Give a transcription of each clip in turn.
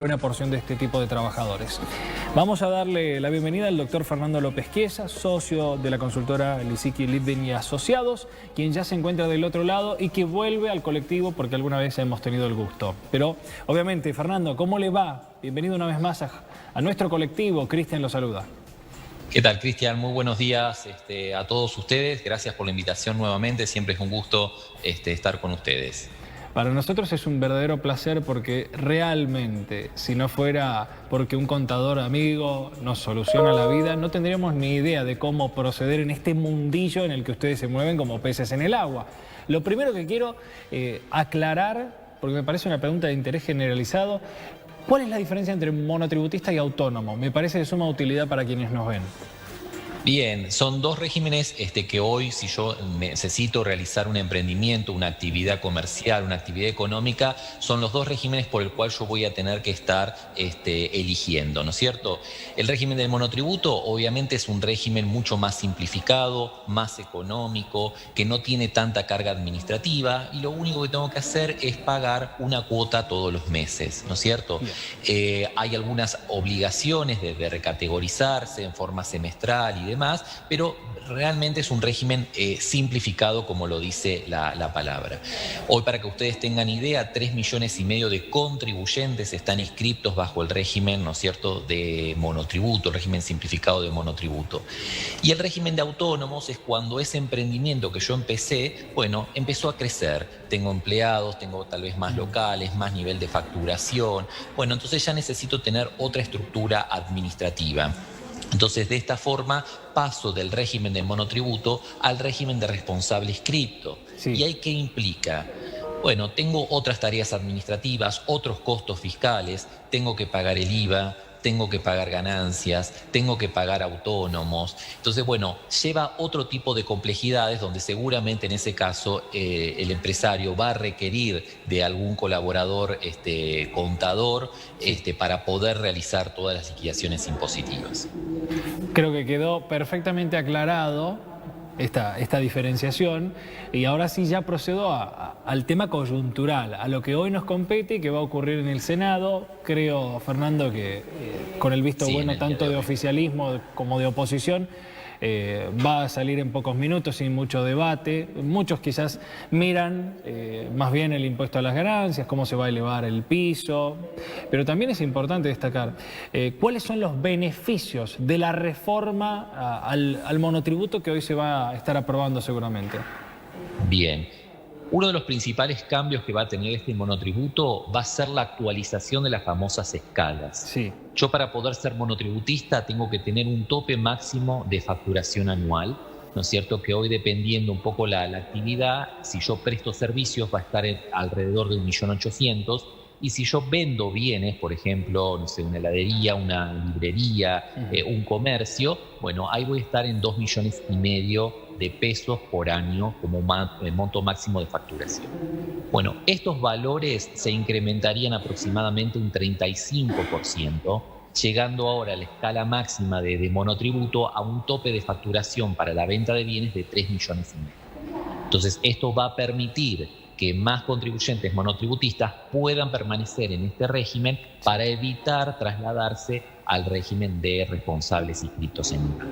Una porción de este tipo de trabajadores. Vamos a darle la bienvenida al doctor Fernando López Chiesa, socio de la consultora Lisicki, Litvin y Asociados, quien ya se encuentra del otro lado y que vuelve al colectivo porque alguna vez hemos tenido el gusto. Pero, obviamente, Fernando, ¿cómo le va? Bienvenido una vez más a nuestro colectivo. Cristian lo saluda. ¿Qué tal, Cristian? Muy buenos días a todos ustedes. Gracias por la invitación nuevamente. Siempre es un gusto estar con ustedes. Para nosotros es un verdadero placer porque realmente, si no fuera porque un contador amigo nos soluciona la vida, no tendríamos ni idea de cómo proceder en este mundillo en el que ustedes se mueven como peces en el agua. Lo primero que quiero aclarar, porque me parece una pregunta de interés generalizado, ¿cuál es la diferencia entre monotributista y autónomo? Me parece de suma utilidad para quienes nos ven. Bien, son dos regímenes que hoy, si yo necesito realizar un emprendimiento, una actividad comercial, una actividad económica, son los dos regímenes por el cual yo voy a tener que estar eligiendo, ¿no es cierto? El régimen del monotributo obviamente es un régimen mucho más simplificado, más económico, que no tiene tanta carga administrativa y lo único que tengo que hacer es pagar una cuota todos los meses, ¿no es cierto? Hay algunas obligaciones de recategorizarse en forma semestral y demás, pero realmente es un régimen simplificado, como lo dice la palabra. Hoy, para que ustedes tengan idea, 3,5 millones de contribuyentes están inscriptos bajo el régimen, ¿no es cierto?, de monotributo, el régimen simplificado de monotributo. Y el régimen de autónomos es cuando ese emprendimiento que yo empecé, bueno, empezó a crecer. Tengo empleados, tengo tal vez más locales, más nivel de facturación. Bueno, entonces ya necesito tener otra estructura administrativa. Entonces, de esta forma, paso del régimen de monotributo al régimen de responsable inscripto. Sí. ¿Y ahí qué implica? Bueno, tengo otras tareas administrativas, otros costos fiscales, tengo que pagar el IVA, tengo que pagar ganancias, tengo que pagar autónomos. Entonces, bueno, lleva otro tipo de complejidades donde seguramente en ese caso el empresario va a requerir de algún colaborador contador para poder realizar todas las liquidaciones impositivas. Creo que quedó perfectamente aclarado esta diferenciación y ahora sí ya procedo al tema coyuntural, a lo que hoy nos compete y que va a ocurrir en el Senado. Creo, Fernando, que con el visto bueno tanto de oficialismo como de oposición, va a salir en pocos minutos sin mucho debate. Muchos quizás miran más bien el impuesto a las ganancias, cómo se va a elevar el piso, pero también es importante destacar cuáles son los beneficios de la reforma al monotributo que hoy se va a estar aprobando seguramente. Bien. Uno de los principales cambios que va a tener este monotributo va a ser la actualización de las famosas escalas. Sí. Yo, para poder ser monotributista, tengo que tener un tope máximo de facturación anual, ¿no es cierto? Que hoy, dependiendo un poco la actividad, si yo presto servicios va a estar alrededor de 1.800.000, y si yo vendo bienes, por ejemplo, no sé, una heladería, una librería, un comercio, bueno, ahí voy a estar en 2,5 millones de pesos por año como monto máximo de facturación. Bueno, estos valores se incrementarían aproximadamente un 35%, llegando ahora a la escala máxima de monotributo a un tope de facturación para la venta de bienes de 3,5 millones. Entonces, esto va a permitir que más contribuyentes monotributistas puedan permanecer en este régimen para evitar trasladarse al régimen de responsables inscritos en IVA.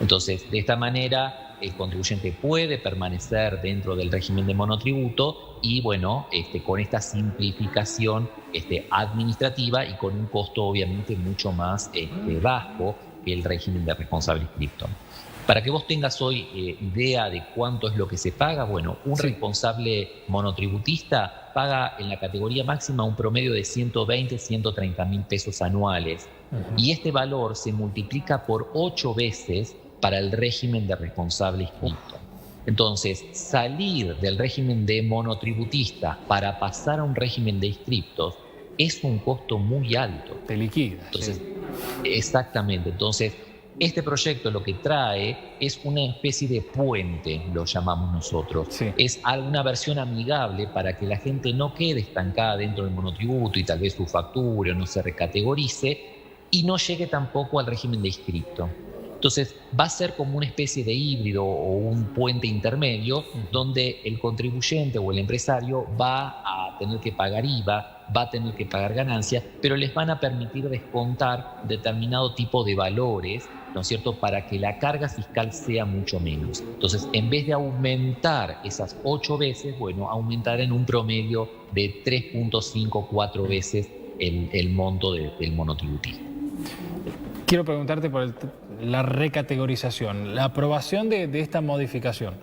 Entonces, de esta manera, el contribuyente puede permanecer dentro del régimen de monotributo y, bueno, con esta simplificación administrativa y con un costo obviamente mucho más bajo que el régimen de responsable inscripto. Para que vos tengas hoy idea de cuánto es lo que se paga, bueno, un responsable monotributista paga en la categoría máxima un promedio de 120, 130 mil pesos anuales. Y este valor se multiplica por 8 veces para el régimen de responsable inscripto. Entonces, salir del régimen de monotributista para pasar a un régimen de inscriptos es un costo muy alto. Te liquida. Entonces, exactamente. Entonces, este proyecto lo que trae es una especie de puente, lo llamamos nosotros. Sí. Es alguna versión amigable para que la gente no quede estancada dentro del monotributo y tal vez su factura no se recategorice y no llegue tampoco al régimen de inscripto. Entonces, va a ser como una especie de híbrido o un puente intermedio donde el contribuyente o el empresario va a tener que pagar IVA, va a tener que pagar ganancias, pero les van a permitir descontar determinado tipo de valores, ¿no es cierto?, para que la carga fiscal sea mucho menos. Entonces, en vez de aumentar esas 8 veces, bueno, aumentar en un promedio de 3.5, 4 veces el monto del monotributista. Quiero preguntarte por la recategorización. La aprobación de esta modificación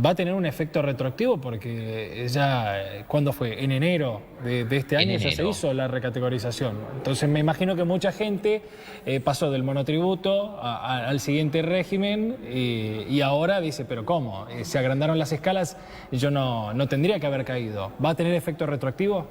va a tener un efecto retroactivo porque ya, ¿cuándo fue? En enero de este año ya se hizo la recategorización. Entonces me imagino que mucha gente pasó del monotributo al siguiente régimen y ahora dice, pero ¿cómo? Se agrandaron las escalas, yo no tendría que haber caído. ¿Va a tener efecto retroactivo?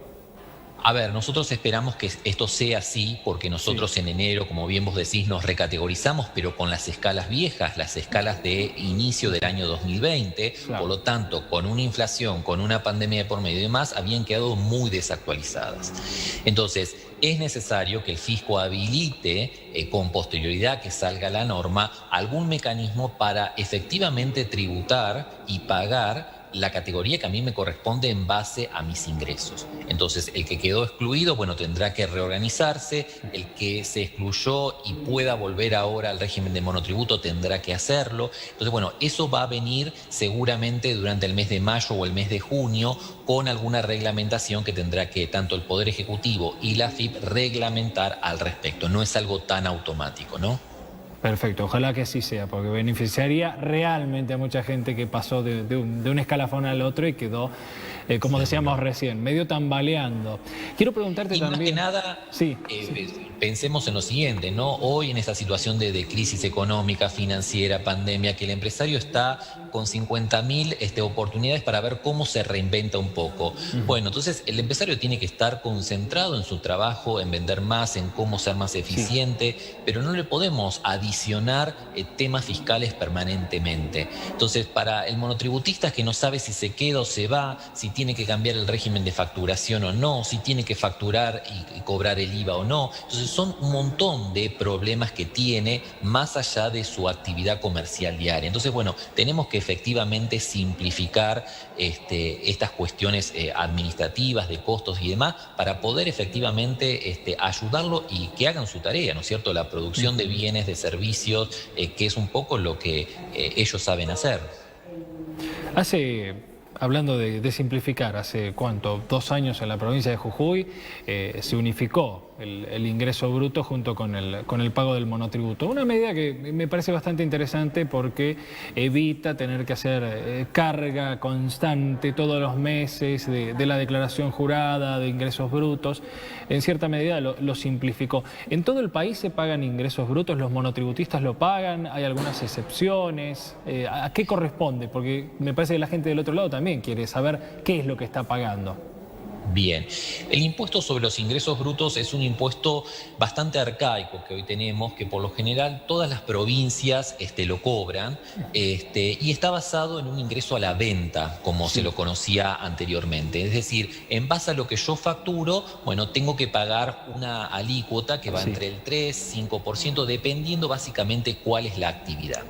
A ver, nosotros esperamos que esto sea así porque nosotros en enero, como bien vos decís, nos recategorizamos, pero con las escalas viejas, las escalas de inicio del año 2020, Claro. por lo tanto, con una inflación, con una pandemia de por medio y demás, habían quedado muy desactualizadas. Entonces, es necesario que el fisco habilite con posterioridad que salga la norma algún mecanismo para efectivamente tributar y pagar la categoría que a mí me corresponde en base a mis ingresos. Entonces, el que quedó excluido, bueno, tendrá que reorganizarse, el que se excluyó y pueda volver ahora al régimen de monotributo tendrá que hacerlo. Entonces, bueno, eso va a venir seguramente durante el mes de mayo o el mes de junio con alguna reglamentación que tendrá que tanto el Poder Ejecutivo y la AFIP reglamentar al respecto. No es algo tan automático, ¿no? Perfecto, ojalá que así sea, porque beneficiaría realmente a mucha gente que pasó de un escalafón al otro y quedó, como decíamos recién, medio tambaleando. Quiero preguntarte y también... más que nada, sí. Pensemos en lo siguiente, ¿no? Hoy en esta situación de crisis económica, financiera, pandemia, que el empresario está con 50.000 oportunidades para ver cómo se reinventa un poco. Bueno, entonces el empresario tiene que estar concentrado en su trabajo, en vender más, en cómo ser más eficiente, pero no le podemos adicionar temas fiscales permanentemente. Entonces, para el monotributista que no sabe si se queda o se va, si tiene que cambiar el régimen de facturación o no, si tiene que facturar y cobrar el IVA o no. Entonces, son un montón de problemas que tiene más allá de su actividad comercial diaria. Entonces, bueno, tenemos que efectivamente simplificar estas cuestiones administrativas, de costos y demás, para poder efectivamente ayudarlo y que hagan su tarea, ¿no es cierto? La producción de bienes, de servicios, que es un poco lo que ellos saben hacer. Hablando de simplificar, hace ¿cuánto? 2 años en la provincia de Jujuy se unificó el ingreso bruto junto con el pago del monotributo. Una medida que me parece bastante interesante porque evita tener que hacer carga constante todos los meses de la declaración jurada de ingresos brutos. En cierta medida lo simplificó. ¿En todo el país se pagan ingresos brutos? ¿Los monotributistas lo pagan? ¿Hay algunas excepciones? ¿A qué corresponde? Porque me parece que la gente del otro lado también quiere saber qué es lo que está pagando. Bien, el impuesto sobre los ingresos brutos es un impuesto bastante arcaico que hoy tenemos, que por lo general todas las provincias lo cobran, y está basado en un ingreso a la venta, como se lo conocía anteriormente. Es decir, en base a lo que yo facturo, bueno, tengo que pagar una alícuota que va entre el 3 y 5%, dependiendo básicamente cuál es la actividad.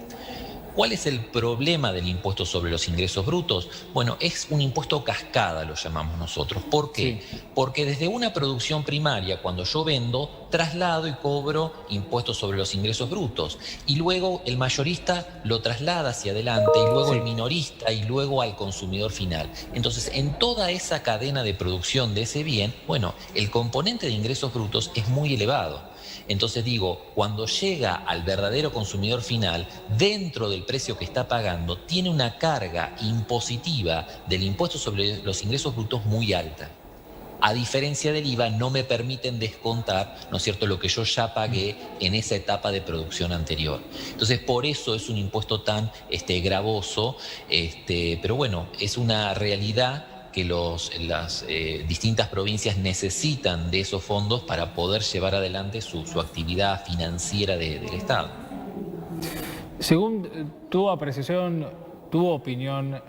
¿Cuál es el problema del impuesto sobre los ingresos brutos? Bueno, es un impuesto cascada, lo llamamos nosotros. ¿Por qué? Porque desde una producción primaria, cuando yo vendo, traslado y cobro impuestos sobre los ingresos brutos. Y luego el mayorista lo traslada hacia adelante, y luego el minorista, y luego al consumidor final. Entonces, en toda esa cadena de producción de ese bien, bueno, el componente de ingresos brutos es muy elevado. Entonces digo, cuando llega al verdadero consumidor final, dentro del precio que está pagando, tiene una carga impositiva del impuesto sobre los ingresos brutos muy alta. A diferencia del IVA, no me permiten descontar, ¿no es cierto?, lo que yo ya pagué en esa etapa de producción anterior. Entonces, por eso es un impuesto tan gravoso, pero bueno, es una realidad que las distintas provincias necesitan de esos fondos para poder llevar adelante su actividad financiera del Estado. Según tu apreciación, tu opinión,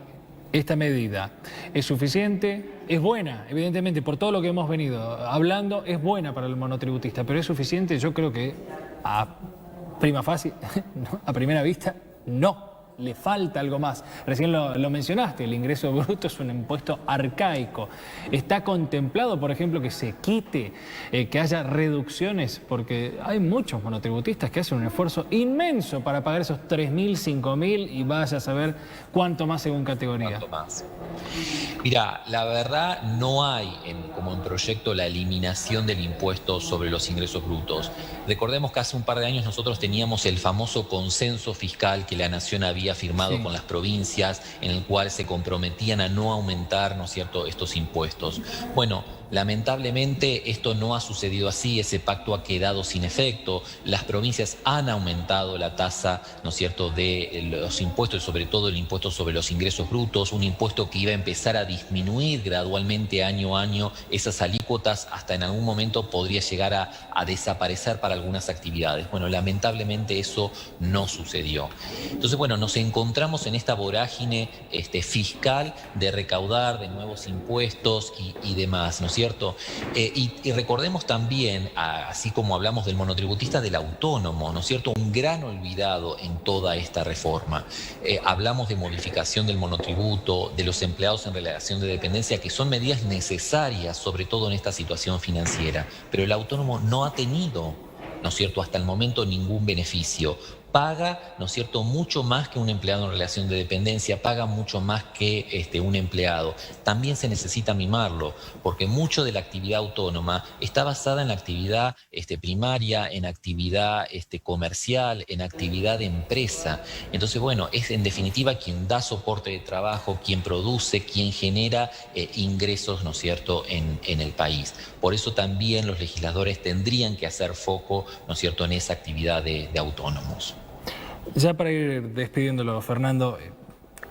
¿esta medida es suficiente? Es buena, evidentemente, por todo lo que hemos venido hablando, es buena para el monotributista, pero ¿es suficiente? Yo creo que a prima facie, ¿no? A primera vista, no. le falta algo más. Recién lo mencionaste, el ingreso bruto es un impuesto arcaico. ¿Está contemplado, por ejemplo, que se quite, que haya reducciones? Porque hay muchos monotributistas que hacen un esfuerzo inmenso para pagar esos 3.000, 5.000 y vaya a saber cuánto más según categoría. ¿Cuánto más? Mira, la verdad no hay como en proyecto la eliminación del impuesto sobre los ingresos brutos. Recordemos que hace un par de años nosotros teníamos el famoso consenso fiscal que la Nación había firmado con las provincias, en el cual se comprometían a no aumentar, ¿no es cierto?, estos impuestos. Bueno, lamentablemente esto no ha sucedido así, ese pacto ha quedado sin efecto, las provincias han aumentado la tasa, ¿no es cierto?, de los impuestos, sobre todo el impuesto sobre los ingresos brutos, un impuesto que iba a empezar a disminuir gradualmente año a año esas alícuotas, hasta en algún momento podría llegar a desaparecer para algunas actividades. Bueno, lamentablemente eso no sucedió. Entonces, bueno, nos encontramos en esta vorágine fiscal de recaudar de nuevos impuestos y demás, ¿no es cierto? Y recordemos también, así como hablamos del monotributista, del autónomo, ¿no es cierto? Un gran olvidado en toda esta reforma. Hablamos de modificación del monotributo, de los empleados en relación de dependencia, que son medidas necesarias, sobre todo en esta situación financiera. Pero el autónomo no ha tenido, ¿no es cierto?, hasta el momento ningún beneficio. Paga, ¿no es cierto?, mucho más que un empleado en relación de dependencia, paga mucho más que un empleado. También se necesita mimarlo, porque mucho de la actividad autónoma está basada en la actividad primaria, en actividad comercial, en actividad de empresa. Entonces, bueno, es en definitiva quien da soporte de trabajo, quien produce, quien genera ingresos, ¿no es cierto?, en el país. Por eso también los legisladores tendrían que hacer foco, ¿no es cierto?, en esa actividad de autónomos. Ya para ir despidiéndolo, Fernando,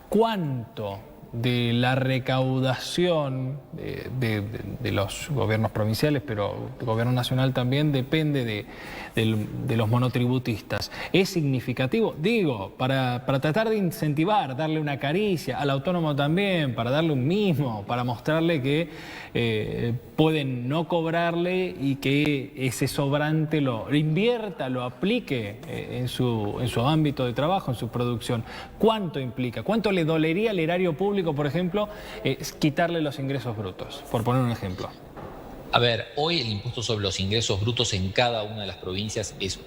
¿cuánto de la recaudación de los gobiernos provinciales, pero el gobierno nacional también, depende de los monotributistas? ¿Es significativo? Digo, para tratar de incentivar, darle una caricia al autónomo también, para darle un mimo, para mostrarle que pueden no cobrarle y que ese sobrante lo invierta, lo aplique en su ámbito de trabajo, en su producción. ¿Cuánto implica? ¿Cuánto le dolería al erario público, por ejemplo, quitarle los ingresos brutos, por poner un ejemplo? A ver, hoy el impuesto sobre los ingresos brutos en cada una de las provincias es,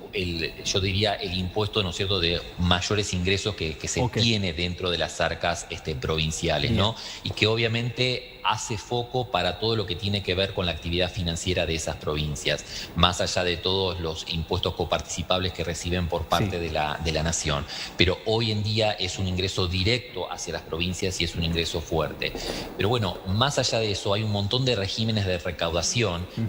yo diría, el impuesto, ¿no es cierto?, de mayores ingresos que se tiene dentro de las arcas provinciales, ¿no? Y que obviamente hace foco para todo lo que tiene que ver con la actividad financiera de esas provincias, más allá de todos los impuestos coparticipables que reciben por parte de la nación. Pero hoy en día es un ingreso directo hacia las provincias y es un ingreso fuerte. Pero bueno, más allá de eso hay un montón de regímenes de recaudación.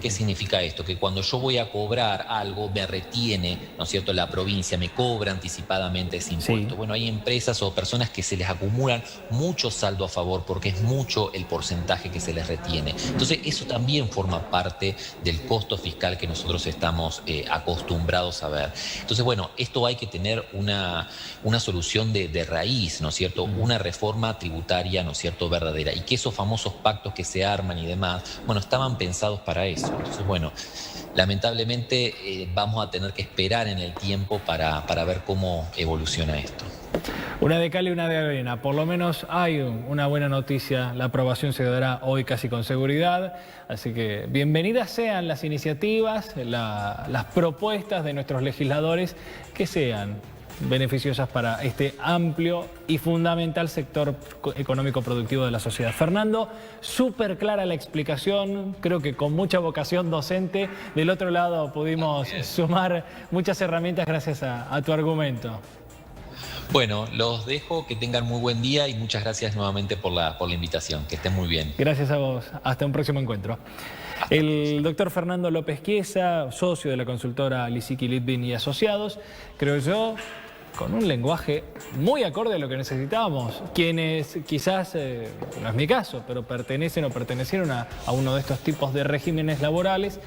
¿Qué significa esto? Que cuando yo voy a cobrar algo, me retiene, ¿no es cierto?, la provincia, me cobra anticipadamente ese impuesto. Bueno, hay empresas o personas que se les acumulan mucho saldo a favor porque es mucho el porcentaje que se les retiene. Entonces, eso también forma parte del costo fiscal que nosotros estamos acostumbrados a ver. Entonces, bueno, esto hay que tener una solución de raíz, ¿no es cierto? Una reforma tributaria, ¿no es cierto?, verdadera. Y que esos famosos pactos que se arman y demás, bueno, estaban pensados para eso. Entonces, bueno, lamentablemente vamos a tener que esperar en el tiempo para ver cómo evoluciona esto. Una de cal y una de arena. Por lo menos hay una buena noticia. La aprobación se dará hoy casi con seguridad. Así que bienvenidas sean las iniciativas, las propuestas de nuestros legisladores que sean beneficiosas para este amplio y fundamental sector económico productivo de la sociedad. Fernando, súper clara la explicación, creo que con mucha vocación docente. Del otro lado pudimos sumar muchas herramientas gracias a tu argumento. Bueno, los dejo, que tengan muy buen día y muchas gracias nuevamente por la invitación. Que estén muy bien. Gracias a vos. Hasta un próximo encuentro. El doctor Fernando López Chiesa, socio de la consultora Lisicki, Litvin y Asociados, creo yo, con un lenguaje muy acorde a lo que necesitábamos. Quienes quizás, no es mi caso, pero pertenecen o pertenecieron a uno de estos tipos de regímenes laborales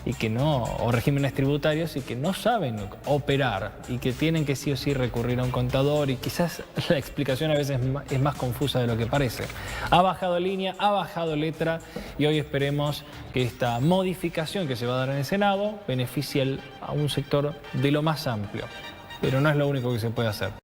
y que no, o regímenes tributarios, y que no saben operar y que tienen que sí o sí recurrir a un contador, y quizás la explicación a veces es más confusa de lo que parece. Ha bajado línea, ha bajado letra, y hoy esperemos que esta modificación que se va a dar en el Senado beneficie a un sector de lo más amplio. Pero no es lo único que se puede hacer.